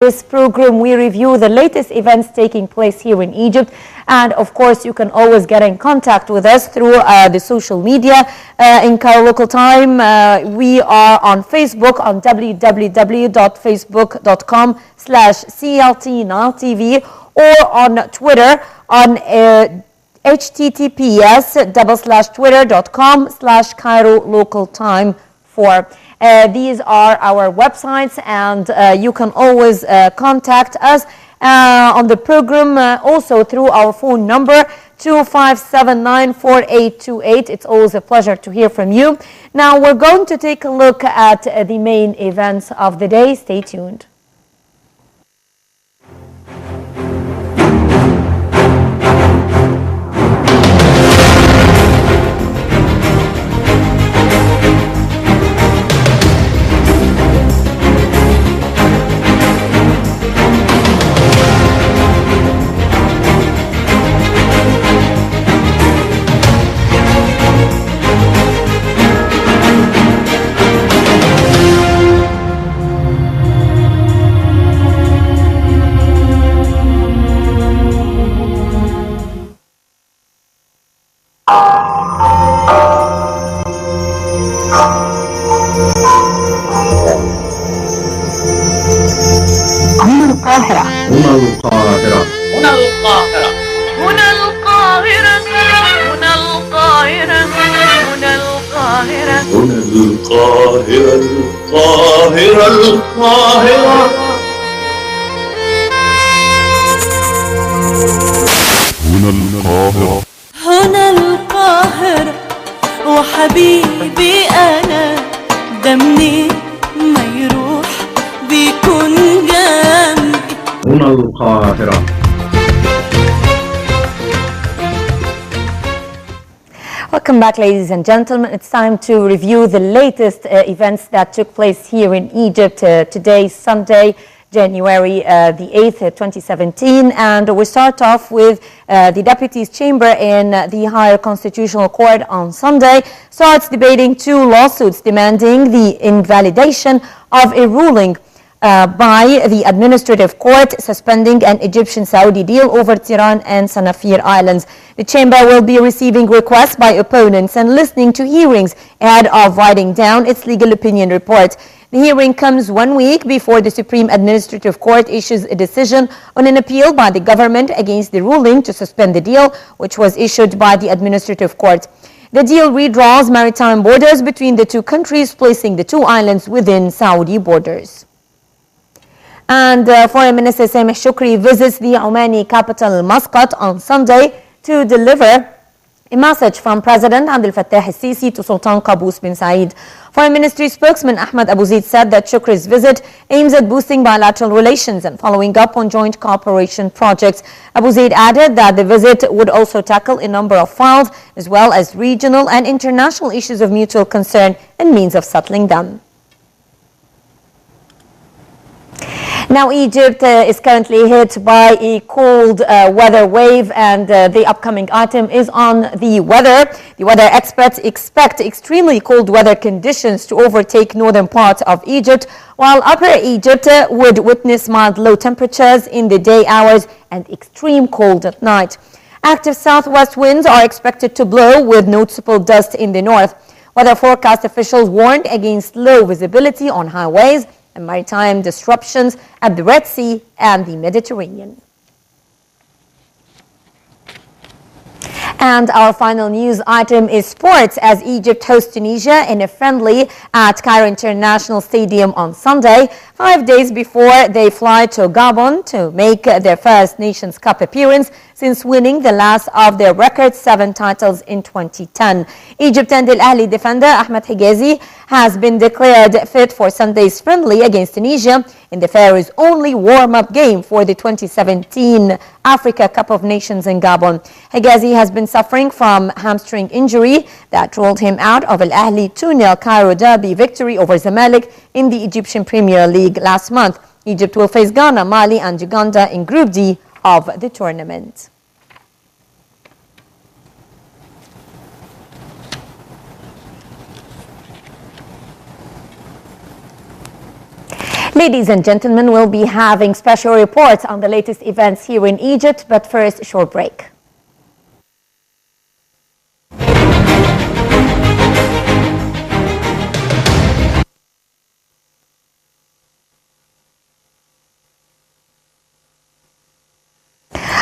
this program, we review the latest events taking place here in Egypt. And of course, you can always get in contact with us through the social media in Cairo local time. We are on Facebook on www.facebook.com/CLT Nile TV, or on Twitter on https://twitter.com/Cairo local time 4. These are our websites, and you can always contact us on the program, also through our phone number 25794828. It's always a pleasure to hear from you. Now we're going to take a look at the main events of the day. Stay tuned. هنا القاهرة. هنا القاهرة. هنا القاهرة. هنا القاهرة. هنا القاهرة. هنا القاهرة. هنا القاهرة. القاهرة القاهرة. هنا القاهرة. هنا القاهرة. وحبيبي أنا ده منين ما يروح بيكون جنبي. هنا القاهرة. Welcome back, ladies and gentlemen. It's time to review the latest events that took place here in Egypt today, Sunday, January the 8th, 2017. And we start off with the Deputies Chamber in the Higher Constitutional Court on Sunday starts debating two lawsuits demanding the invalidation of a ruling by the Administrative Court suspending an Egyptian-Saudi deal over Tiran and Sanafir Islands. The chamber will be receiving requests by opponents and listening to hearings ahead of writing down its legal opinion report. The hearing comes 1 week before the Supreme Administrative Court issues a decision on an appeal by the government against the ruling to suspend the deal, which was issued by the Administrative Court. The deal redraws maritime borders between the two countries, placing the two islands within Saudi borders. And Foreign Minister Sameh Shukri visits the Omani capital Muscat on Sunday to deliver a message from President Abdel Fattah al-Sisi to Sultan Qaboos bin Said. Foreign Ministry spokesman Ahmed Abu Zaid said that Shukri's visit aims at boosting bilateral relations and following up on joint cooperation projects. Abu Zaid added that the visit would also tackle a number of files as well as regional and international issues of mutual concern and means of settling them. Now, Egypt is currently hit by a cold weather wave, and the upcoming item is on the weather. The weather experts expect extremely cold weather conditions to overtake northern parts of Egypt, while Upper Egypt would witness mild low temperatures in the day hours and extreme cold at night. Active southwest winds are expected to blow with noticeable dust in the north. Weather forecast officials warned against low visibility on highways and maritime disruptions at the Red Sea and the Mediterranean. And our final news item is sports, as Egypt hosts Tunisia in a friendly at Cairo International Stadium on Sunday, 5 days before they fly to Gabon to make their first Nations Cup appearance since winning the last of their record 7 titles in 2010. Egypt and Al Ahly defender Ahmed Higazi has been declared fit for Sunday's friendly against Tunisia in the Pharaoh's only warm-up game for the 2017 Africa Cup of Nations in Gabon. Higazi has been suffering from hamstring injury that ruled him out of Al Ahly 2-0 Cairo derby victory over Zamalek in the Egyptian Premier League last month. Egypt will face Ghana, Mali and Uganda in Group D of the tournament. Ladies and gentlemen, we'll be having special reports on the latest events here in Egypt, but first, a short break.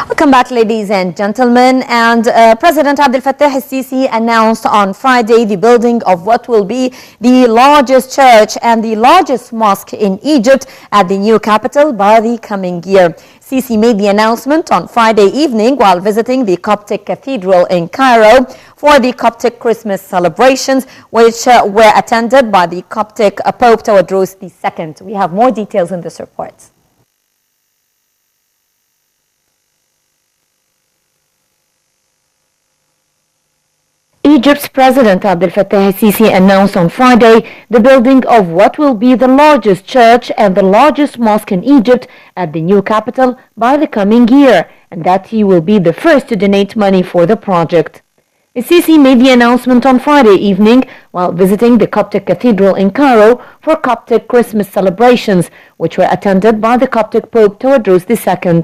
Welcome back, ladies and gentlemen. And President Abdel Fattah al-Sisi announced on Friday the building of what will be the largest church and the largest mosque in Egypt at the new capital by the coming year. Sisi made the announcement on Friday evening while visiting the Coptic Cathedral in Cairo for the Coptic Christmas celebrations, which were attended by the Coptic Pope Tawadros II. We have more details in this report. Egypt's President Abdel Fattah al-Sisi announced on Friday the building of what will be the largest church and the largest mosque in Egypt at the new capital by the coming year, and that he will be the first to donate money for the project. Al-Sisi made the announcement on Friday evening while visiting the Coptic Cathedral in Cairo for Coptic Christmas celebrations, which were attended by the Coptic Pope Tawadros II.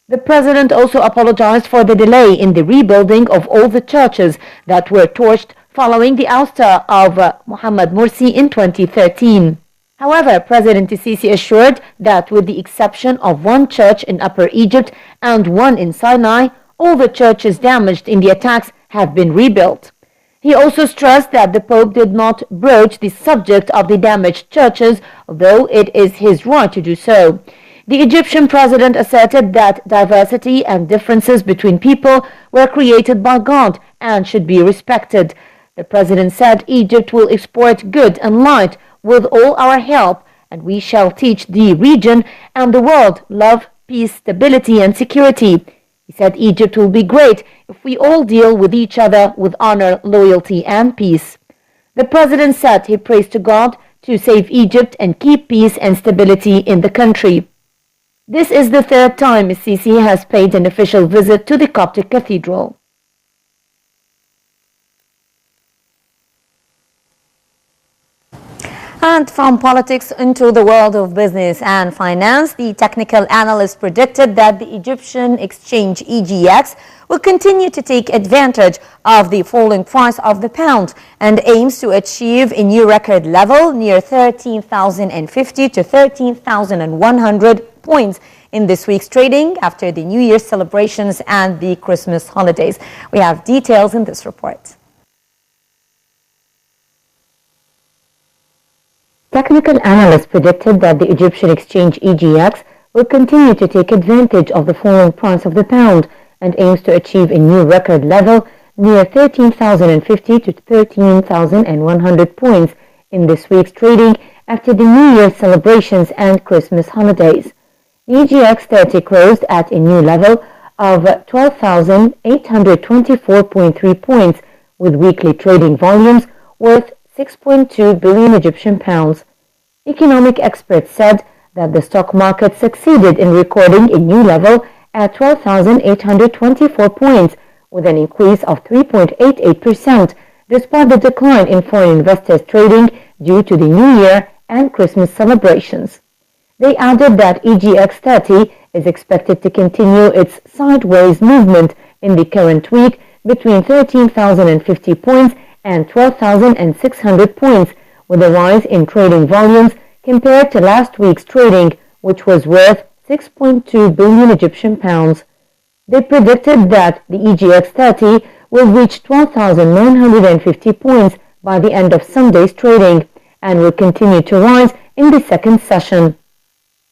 The president also apologized for the delay in the rebuilding of all the churches that were torched following the ouster of Mohamed Morsi in 2013. However, President Sisi assured that with the exception of one church in Upper Egypt and one in Sinai, all the churches damaged in the attacks have been rebuilt. He also stressed that the Pope did not broach the subject of the damaged churches, although it is his right to do so. The Egyptian president asserted that diversity and differences between people were created by God and should be respected. The president said Egypt will export good and light with all our help, and we shall teach the region and the world love, peace, stability, and security. He said Egypt will be great if we all deal with each other with honor, loyalty, and peace. The president said he prays to God to save Egypt and keep peace and stability in the country. This is the third time Sisi has paid an official visit to the Coptic Cathedral. And from politics into the world of business and finance, the technical analyst predicted that the Egyptian exchange EGX will continue to take advantage of the falling price of the pound and aims to achieve a new record level near 13,050 to 13,100 points in this week's trading after the New Year's celebrations and the Christmas holidays. We have details in this report. Technical analysts predicted that the Egyptian exchange EGX will continue to take advantage of the falling price of the pound and aims to achieve a new record level near 13,050 to 13,100 points in this week's trading after the New Year's celebrations and Christmas holidays. The EGX 30 closed at a new level of 12,824.3 points with weekly trading volumes worth 6.2 billion Egyptian pounds. Economic experts said that the stock market succeeded in recording a new level at 12,824 points with an increase of 3.88% despite the decline in foreign investors trading due to the New Year and Christmas celebrations. They added that EGX 30 is expected to continue its sideways movement in the current week between 13,050 points and 12,600 points, with a rise in trading volumes compared to last week's trading, which was worth 6.2 billion Egyptian pounds. They predicted that the EGX 30 will reach 12,950 points by the end of Sunday's trading and will continue to rise in the second session.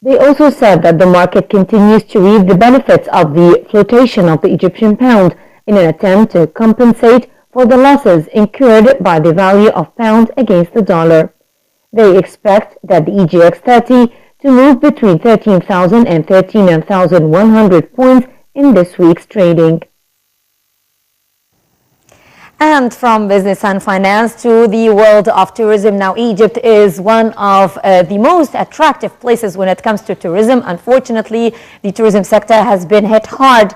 They also said that the market continues to reap the benefits of the flotation of the Egyptian pound in an attempt to compensate for the losses incurred by the value of pound against the dollar. They expect that the EGX 30 to move between 13,000 and 13,100 points in this week's trading. And from business and finance to the world of tourism. Now, Egypt is one of the most attractive places when it comes to tourism. Unfortunately, the tourism sector has been hit hard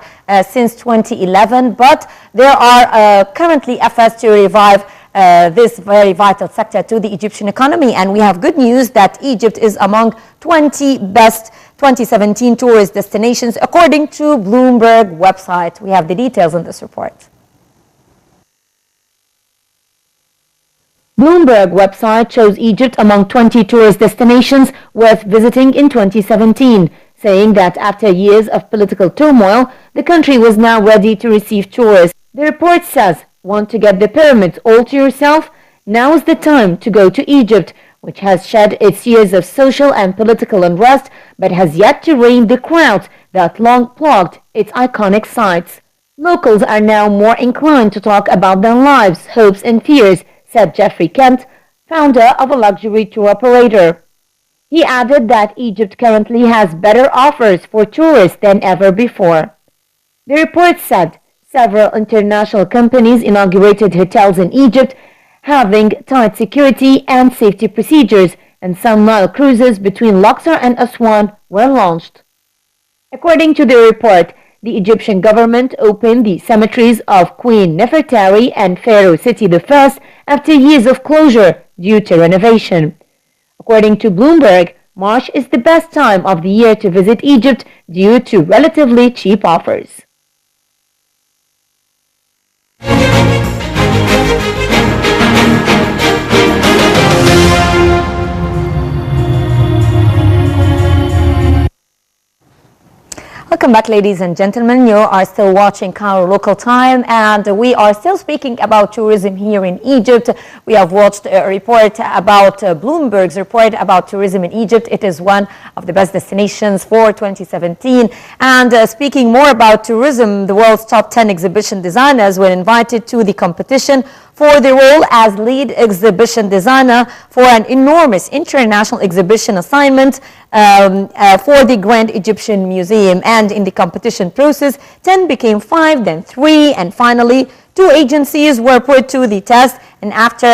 since 2011, but there are currently efforts to revive this very vital sector to the Egyptian economy. And we have good news that Egypt is among 20 best 2017 tourist destinations, according to Bloomberg website. We have the details in this report. Bloomberg website shows Egypt among 20 tourist destinations worth visiting in 2017, saying that after years of political turmoil, the country was now ready to receive tourists. The report says, want to get the pyramids all to yourself? Now is the time to go to Egypt, which has shed its years of social and political unrest, but has yet to rein the crowds that long plugged its iconic sites. Locals are now more inclined to talk about their lives, hopes and fears, said Jeffrey Kent, founder of a luxury tour operator. He added that Egypt currently has better offers for tourists than ever before. The report said several international companies inaugurated hotels in Egypt, having tight security and safety procedures, and some Nile cruises between Luxor and Aswan were launched. According to the report, the Egyptian government opened the cemeteries of Queen Nefertari and Pharaoh Seti I after years of closure due to renovation. According to Bloomberg, March is the best time of the year to visit Egypt due to relatively cheap offers. Welcome back, ladies and gentlemen. You are still watching Cairo Local Time, and we are still speaking about tourism here in Egypt. We have watched a report about Bloomberg's report about tourism in Egypt. It is one of the best destinations for 2017. And speaking more about tourism, the world's top 10 exhibition designers were invited to the competition for the role as lead exhibition designer for an enormous international exhibition assignment for the Grand Egyptian Museum. And in the competition process, 10 became 5, then 3, and finally 2 agencies were put to the test. And after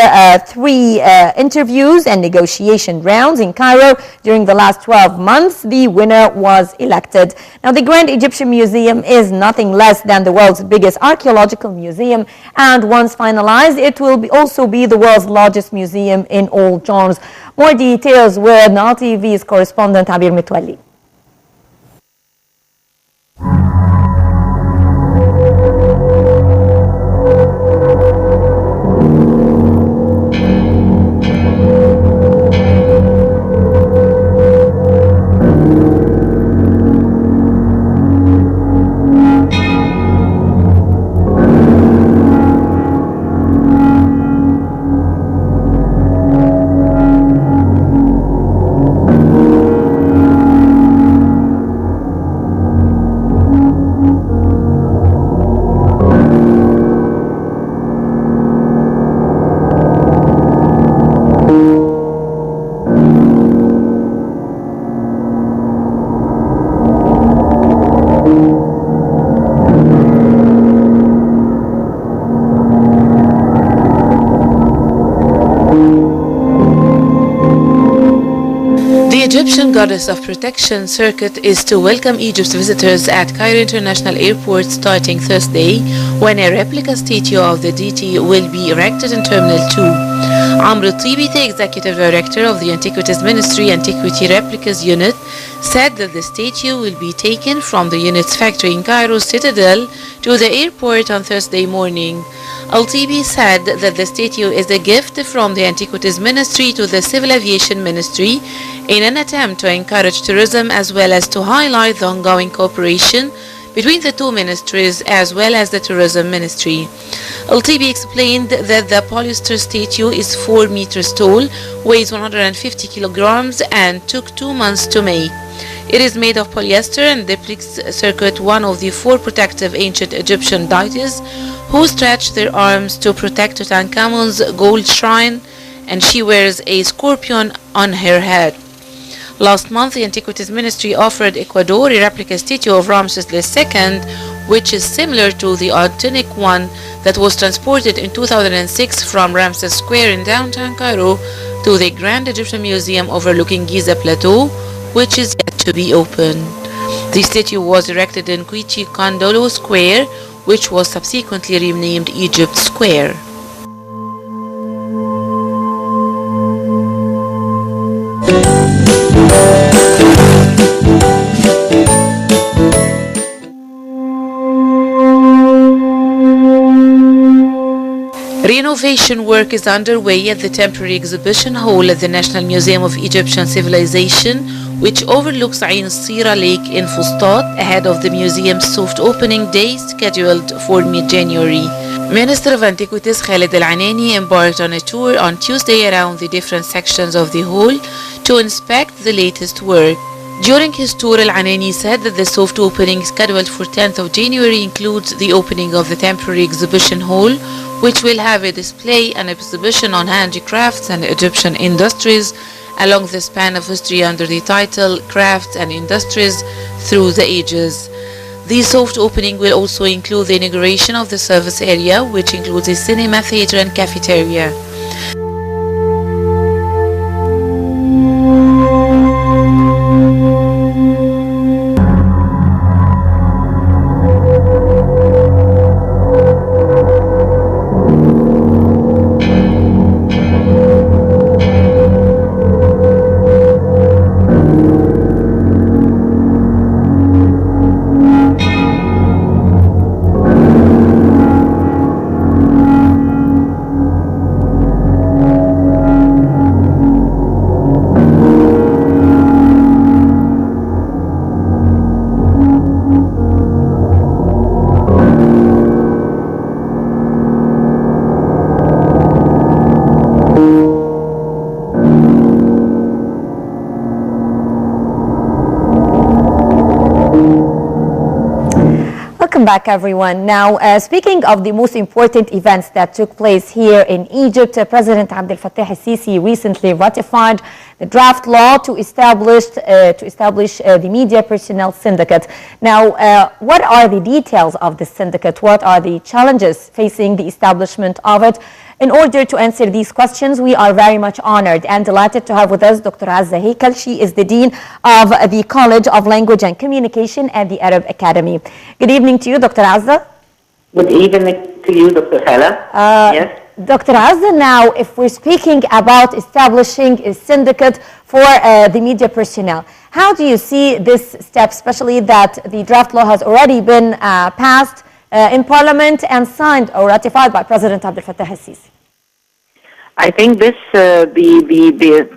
3 interviews and negotiation rounds in Cairo during the last 12 months, the winner was elected. Now, the Grand Egyptian Museum is nothing less than the world's biggest archaeological museum, and once finalized, it will also be the world's largest museum in all genres. More details with Nile TV's correspondent Abir Mitwalli. The Egyptian Goddess of Protection circuit is to welcome Egypt's visitors at Cairo International Airport starting Thursday, when a replica statue of the deity will be erected in Terminal 2. Amr Tibi, the Executive Director of the Antiquities Ministry Antiquity Replicas Unit, said that the statue will be taken from the unit's factory in Cairo Citadel to the airport on Thursday morning. Al-Tibi said that the statue is a gift from the Antiquities Ministry to the Civil Aviation Ministry in an attempt to encourage tourism as well as to highlight the ongoing cooperation between the two ministries as well as the Tourism Ministry. Al-Tibi explained that the polyester statue is 4 meters tall, weighs 150 kilograms and took 2 months to make. It is made of polyester and depicts circuit one of the 4 protective ancient Egyptian deities who stretch their arms to protect Tutankhamun's gold shrine, and she wears a scorpion on her head. Last month, the Antiquities Ministry offered Ecuador a replica statue of Ramses II, which is similar to the authentic one that was transported in 2006 from Ramses Square in downtown Cairo to the Grand Egyptian Museum overlooking Giza Plateau, which is yet to be opened. The statue was erected in Kuichi Kondolo Square, which was subsequently renamed Egypt Square. Renovation work is underway at the temporary exhibition hall at the National Museum of Egyptian Civilization, which overlooks Ain Sira Lake in Fustat, ahead of the museum's soft opening day scheduled for mid-January. Minister of Antiquities Khalid Al-Anani embarked on a tour on Tuesday around the different sections of the hall to inspect the latest work. During his tour, Al-Anani said that the soft opening scheduled for 10th of January includes the opening of the temporary exhibition hall, which will have a display and exhibition on handicrafts and Egyptian industries along the span of history under the title Crafts and Industries Through the Ages. The soft opening will also include the inauguration of the service area, which includes a cinema, theater and cafeteria. Welcome back, everyone. Now, speaking of the most important events that took place here in Egypt, President Abdel Fattah al-Sisi recently ratified the draft law to establish the Media Personnel Syndicate. Now, what are the details of this syndicate? What are the challenges facing the establishment of it? In order to answer these questions, we are very much honored and delighted to have with us Dr. Azza Haikal. She is the Dean of the College of Language and Communication at the Arab Academy. Good evening to you, Dr. Azza. Good evening to you, Dr. Hala. Yes. Dr. Azza, now, if we're speaking about establishing a syndicate for the media personnel, how do you see this step, especially that the draft law has already been passed in Parliament and signed or ratified by President Abdel Fattah al-Sisi? I think this the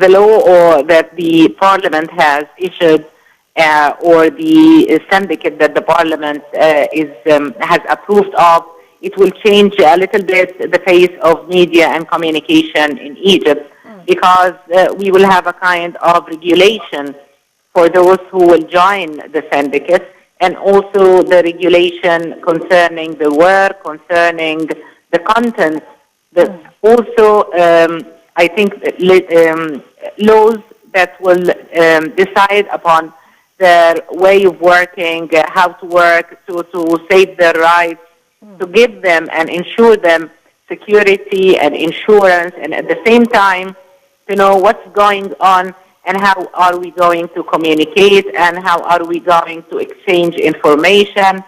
law or that the Parliament has issued or the syndicate that the Parliament has approved of, it will change a little bit the face of media and communication in Egypt, because we will have a kind of regulation for those who will join the syndicate, and also the regulation concerning the work, concerning the content. Also, I think laws that will decide upon their way of working, how to work, to save their rights, to give them and ensure them security and insurance, and at the same time to know what's going on and how are we going to communicate and how are we going to exchange information.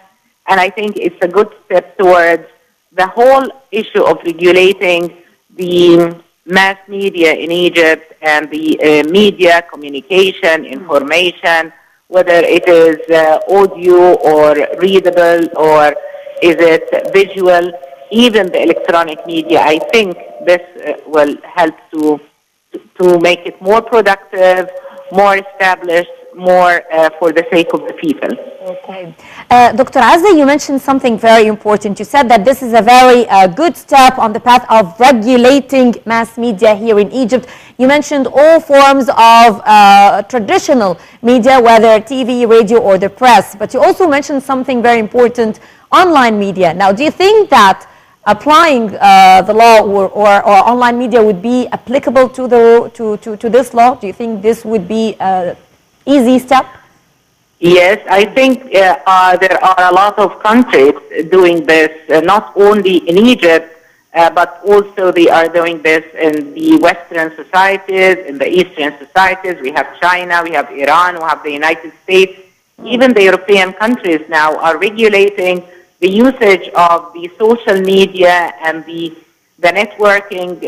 And I think it's a good step towards the whole issue of regulating the mass media in Egypt and the media, communication, information, whether it is audio or readable or is it visual, even the electronic media. I think this will help to make it more productive, more established, more for the sake of the people. Okay. Dr. Azza, you mentioned something very important. You said that this is a very good step on the path of regulating mass media here in Egypt. You mentioned all forms of traditional media, whether TV, radio, or the press. But you also mentioned something very important, online media. Now, do you think that applying the law or online media would be applicable to this law? Do you think this would be an easy step? Yes, I think there are a lot of countries doing this, not only in Egypt, but also they are doing this in the Western societies, in the Eastern societies. We have China, we have Iran, we have the United States. Even the European countries now are regulating the usage of the social media and the networking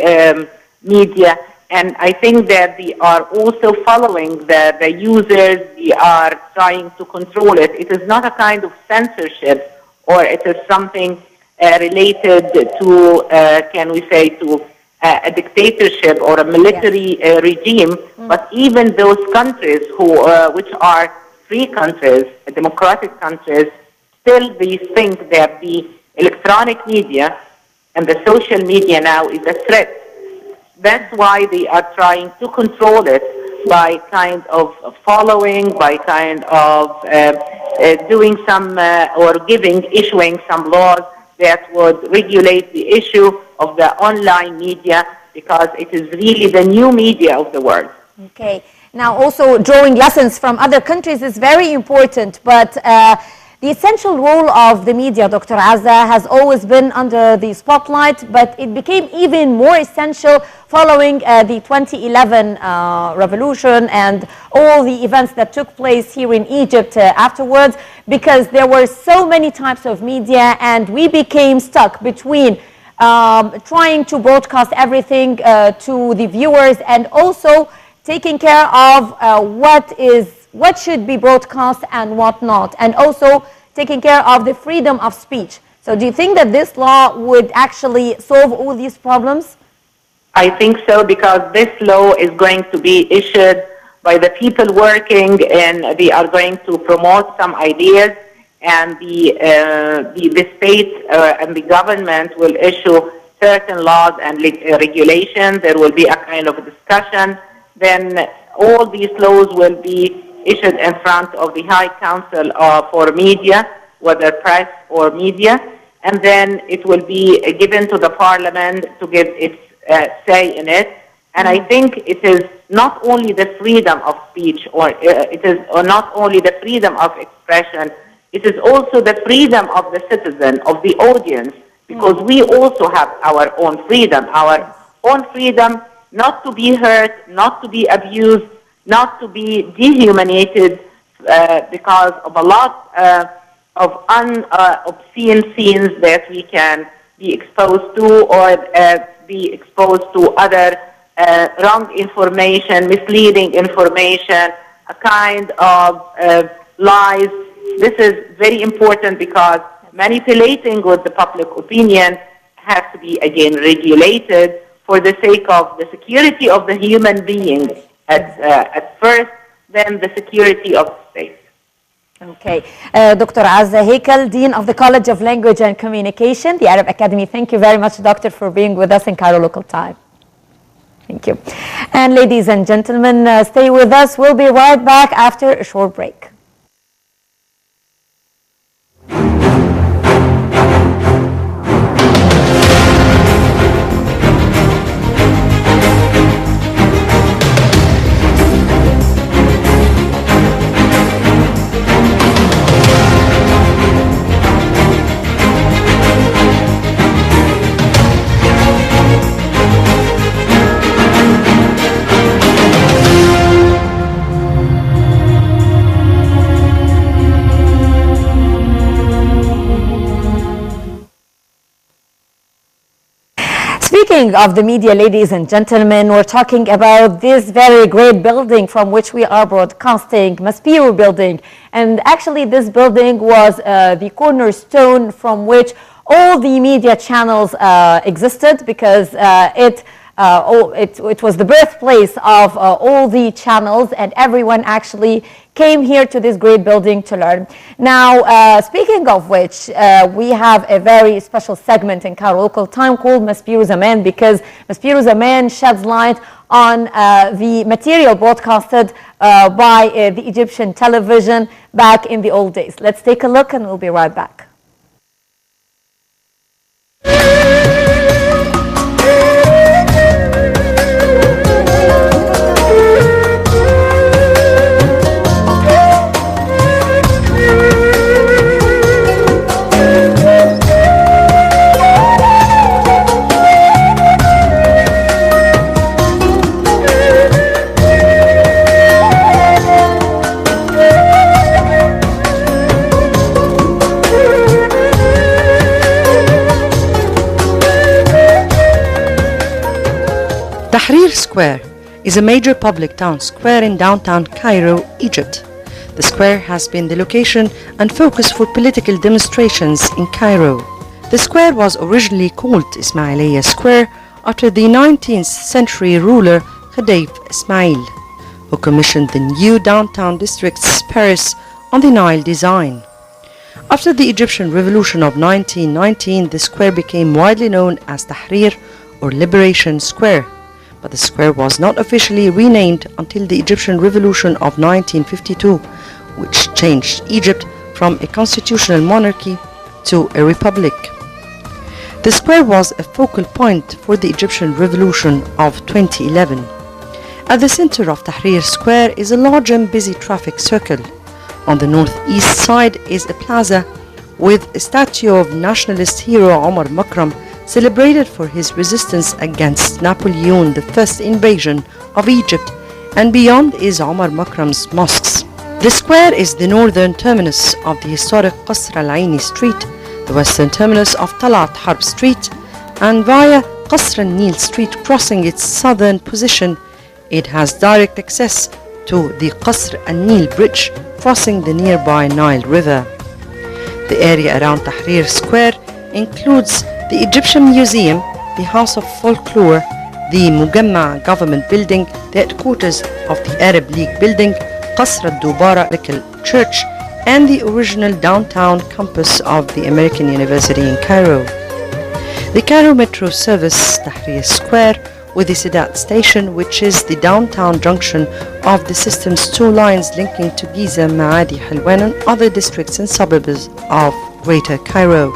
media and I think that they are also following the users. They are trying to control it. It is not a kind of censorship, or it is something related to, can we say, to a dictatorship or a military regime. But even those countries which are free countries, democratic countries, still they think that the electronic media and the social media now is a threat. That's why they are trying to control it by kind of following, by kind of doing some or issuing some laws that would regulate the issue of the online media, because it is really the new media of the world. Okay. Now, also drawing lessons from other countries is very important, but the essential role of the media, Dr. Azza, has always been under the spotlight, but it became even more essential following the 2011 revolution and all the events that took place here in Egypt afterwards, because there were so many types of media and we became stuck between trying to broadcast everything to the viewers and also taking care of what should be broadcast and what not, and also taking care of the freedom of speech. So do you think that this law would actually solve all these problems? I think so, because this law is going to be issued by the people working, and they are going to promote some ideas, and the state and the government will issue certain laws and regulations. There will be a kind of discussion. Then all these laws will be issued in front of the High Council for Media, whether press or media, and then it will be given to the Parliament to give its say in it. And I think it is not only the freedom of speech, or it is not only the freedom of expression, it is also the freedom of the citizen, of the audience, because we also have our own freedom not to be hurt, not to be abused, not to be dehumanized because of a lot of obscene scenes that we can be exposed to, or be exposed to other wrong information, misleading information, a kind of lies. This is very important, because manipulating with the public opinion has to be again regulated for the sake of the security of the human being at first, then the security of the state. Okay. Dr. Azza Hekel, Dean of the College of Language and Communication, the Arab Academy. Thank you very much, Doctor, for being with us in Cairo Local Time. Thank you. And ladies and gentlemen, stay with us. We'll be right back after a short break. Speaking of the media, ladies and gentlemen, we're talking about this very great building from which we are broadcasting, Maspero building. And actually this building was the cornerstone from which all the media channels existed, because it was the birthplace of all the channels, and everyone actually came here to this great building to learn. Now, speaking of which, we have a very special segment in Cairo Local Time called Maspero Zaman, because Maspero Zaman sheds light on the material broadcasted by the Egyptian television back in the old days. Let's take a look and we'll be right back. Square is a major public town square in downtown Cairo, Egypt. The square has been the location and focus for political demonstrations in Cairo. The square was originally called Ismailiyya Square after the 19th century ruler Khedive Ismail, who commissioned the new downtown district's Paris on the Nile design. After the Egyptian Revolution of 1919, the square became widely known as Tahrir or Liberation Square, but the square was not officially renamed until the Egyptian Revolution of 1952, which changed Egypt from a constitutional monarchy to a republic. The square was a focal point for the Egyptian Revolution of 2011. At the center of Tahrir Square is a large and busy traffic circle. On the northeast side is a plaza with a statue of nationalist hero Omar Makram, celebrated for his resistance against Napoleon I's invasion of Egypt, and beyond is Omar Makram's mosques. The square is the northern terminus of the historic Qasr al-Aini Street, the western terminus of Talat Harb Street, and via Qasr al-Nil Street crossing its southern position, it has direct access to the Qasr al-Nil Bridge crossing the nearby Nile River. The area around Tahrir Square includes the Egyptian Museum, the House of Folklore, the Mugamma Government Building, the headquarters of the Arab League Building, Qasr al-Dubara Church, and the original downtown campus of the American University in Cairo. The Cairo Metro service Tahrir Square with the Sadat station, which is the downtown junction of the system's two lines linking to Giza, Maadi, Halwan, and other districts and suburbs of Greater Cairo.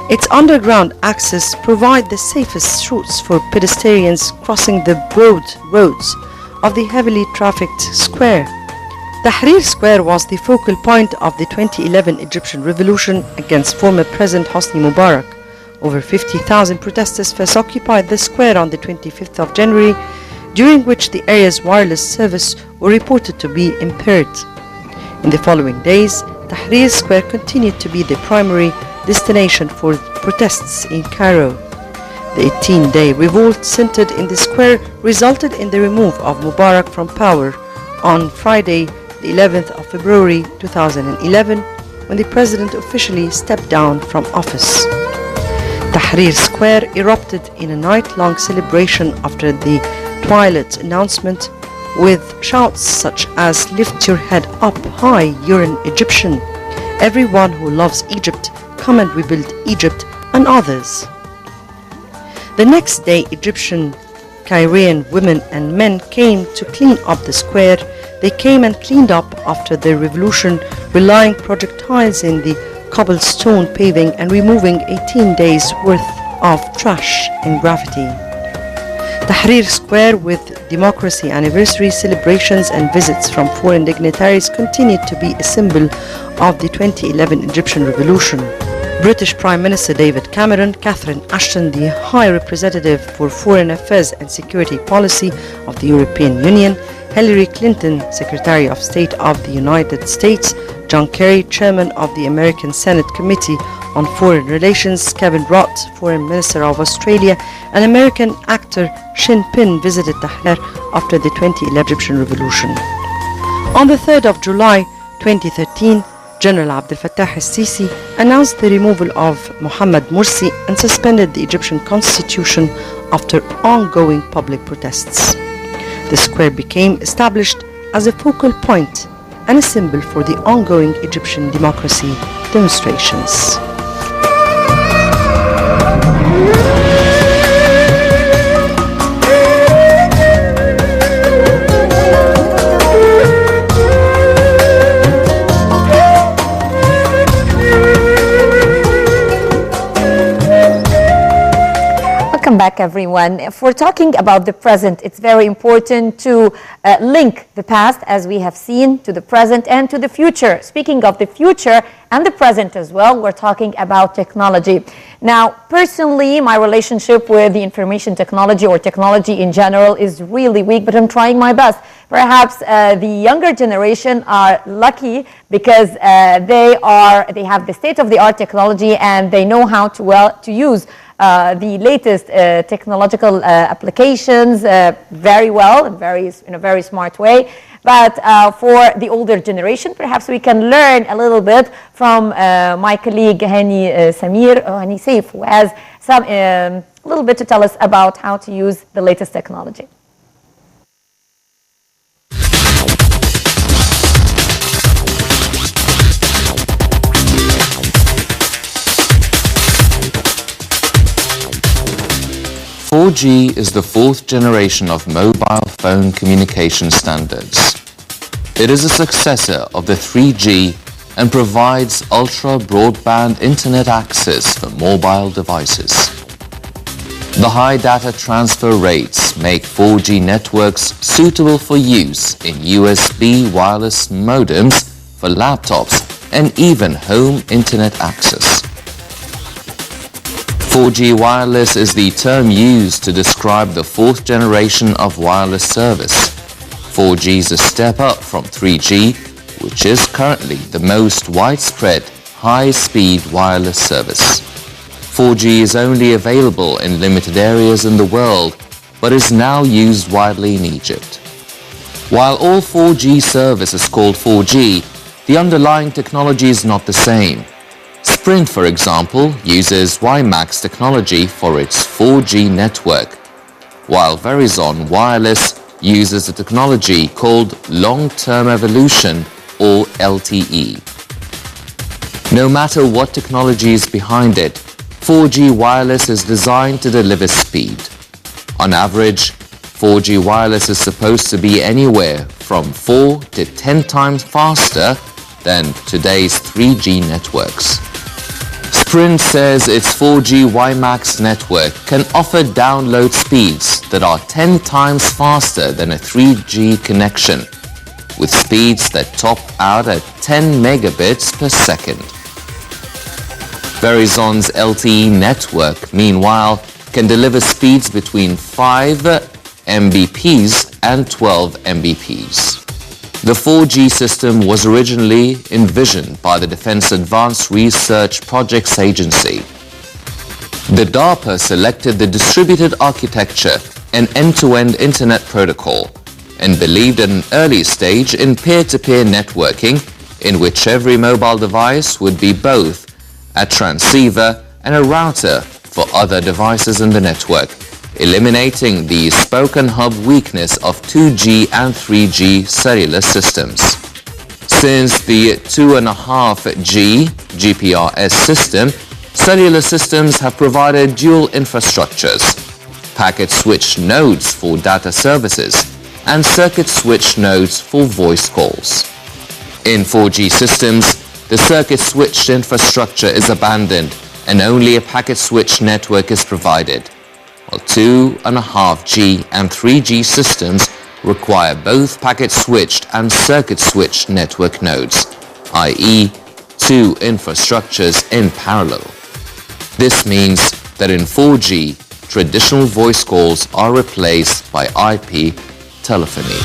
Its underground access provides the safest routes for pedestrians crossing the broad roads of the heavily trafficked square. Tahrir Square was the focal point of the 2011 Egyptian Revolution against former President Hosni Mubarak. Over 50,000 protesters first occupied the square on the 25th of January, during which the area's wireless service were reported to be impaired. In the following days, Tahrir Square continued to be the primary destination for protests in Cairo. The 18-day revolt centered in the square resulted in the remove of Mubarak from power on Friday, the 11th of February 2011, when the president officially stepped down from office. Tahrir Square erupted in a night-long celebration after the twilight announcement, with shouts such as "Lift your head up high, you're an Egyptian," "Everyone who loves Egypt, come and rebuild Egypt," and others. The next day, Egyptian Cairean women and men came to clean up the square. They came and cleaned up after the revolution, relying projectiles in the cobblestone paving and removing 18 days worth of trash and graffiti. Tahrir Square, with democracy anniversary celebrations and visits from foreign dignitaries, continued to be a symbol of the 2011 Egyptian Revolution. British Prime Minister David Cameron, Catherine Ashton, the High Representative for Foreign Affairs and Security Policy of the European Union, Hillary Clinton, Secretary of State of the United States, John Kerry, Chairman of the American Senate Committee on Foreign Relations, Kevin Rudd, Foreign Minister of Australia, and American actor Shin Pin visited Tahrir after the 2011 Egyptian Revolution. On the 3rd of July 2013, General Abdel Fattah al-Sisi announced the removal of Mohammed Morsi and suspended the Egyptian constitution after ongoing public protests. The square became established as a focal point and a symbol for the ongoing Egyptian democracy demonstrations. Welcome back, everyone. If we're talking about the present, it's very important to link the past, as we have seen, to the present and to the future. Speaking of the future and the present as well, we're talking about technology. Now, personally, my relationship with the information technology or technology in general is really weak, but I'm trying my best. Perhaps the younger generation are lucky because they have the state-of-the-art technology and they know how to use the latest technological applications very well, in a very smart way. But for the older generation, perhaps we can learn a little bit from my colleague Hani Saif, who has some a little bit to tell us about how to use the latest technology. 4G is the fourth generation of mobile phone communication standards. It is a successor of the 3G and provides ultra-broadband internet access for mobile devices. The high data transfer rates make 4G networks suitable for use in USB wireless modems for laptops and even home internet access. 4G wireless is the term used to describe the fourth generation of wireless service. 4G is a step up from 3G, which is currently the most widespread high-speed wireless service. 4G is only available in limited areas in the world, but is now used widely in Egypt. While all 4G service is called 4G, the underlying technology is not the same. Sprint, for example, uses WiMAX technology for its 4G network, while Verizon Wireless uses a technology called long-term evolution, or LTE. No matter what technology is behind it, 4G wireless is designed to deliver speed. On average, 4G wireless is supposed to be anywhere from 4 to 10 times faster than today's 3G networks. Sprint says its 4G WiMAX network can offer download speeds that are 10 times faster than a 3G connection, with speeds that top out at 10 megabits per second. Verizon's LTE network, meanwhile, can deliver speeds between 5 Mbps and 12 Mbps. The 4G system was originally envisioned by the Defense Advanced Research Projects Agency. The DARPA selected the distributed architecture and end-to-end internet protocol and believed at an early stage in peer-to-peer networking in which every mobile device would be both a transceiver and a router for other devices in the network, eliminating the spoken hub weakness of 2G and 3G cellular systems. Since the 2.5G GPRS system, cellular systems have provided dual infrastructures, packet switch nodes for data services, and circuit switch nodes for voice calls. In 4G systems, the circuit switch infrastructure is abandoned and only a packet switch network is provided, while 2.5G and 3G systems require both packet switched and circuit switched network nodes, i.e. two infrastructures in parallel. This means that in 4G, traditional voice calls are replaced by IP telephony.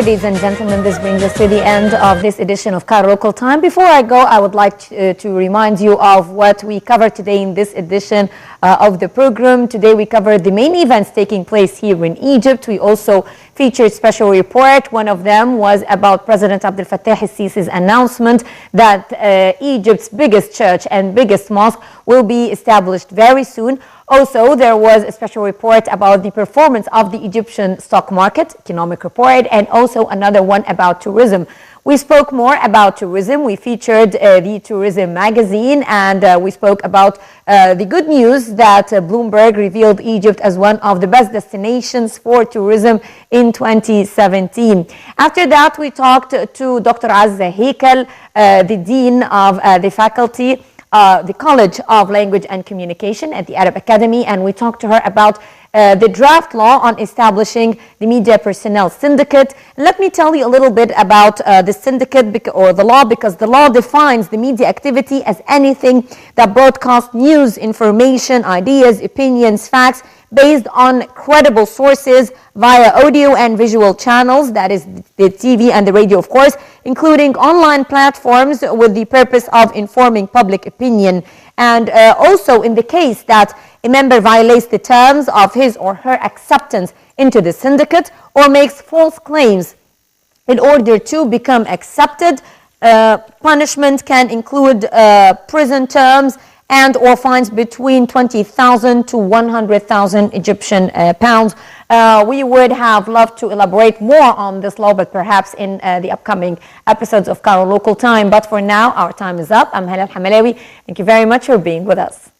ladies and gentlemen, this brings us to the end of this edition of Cairo Local Time. Before I go, I would like to remind you of what we covered today in this edition of the program. Today we covered the main events taking place here in Egypt. We also featured special report. One of them was about President Abdel Fattah el-Sisi's announcement that Egypt's biggest church and biggest mosque will be established very soon. Also, there was a special report about the performance of the Egyptian stock market, economic report, and also another one about tourism. We spoke more about tourism. We featured the tourism magazine, and we spoke about the good news that Bloomberg revealed Egypt as one of the best destinations for tourism in 2017. After that, we talked to Dr. Azza Heikel, the Dean of the Faculty, the College of Language and Communication at the Arab Academy, and we talked to her about the draft law on establishing the Media Personnel Syndicate. Let me tell you a little bit about the syndicate or the law, because the law defines the media activity as anything that broadcasts news, information, ideas, opinions, facts based on credible sources via audio and visual channels, that is the TV and the radio, of course, including online platforms with the purpose of informing public opinion. And also in the case that a member violates the terms of his or her acceptance into the syndicate or makes false claims in order to become accepted, punishment can include prison terms and or fines between 20,000 to 100,000 Egyptian pounds. We would have loved to elaborate more on this law, but perhaps in the upcoming episodes of Cairo Local Time. But for now, our time is up. I'm Hala Al-Hamalawi. Thank you very much for being with us.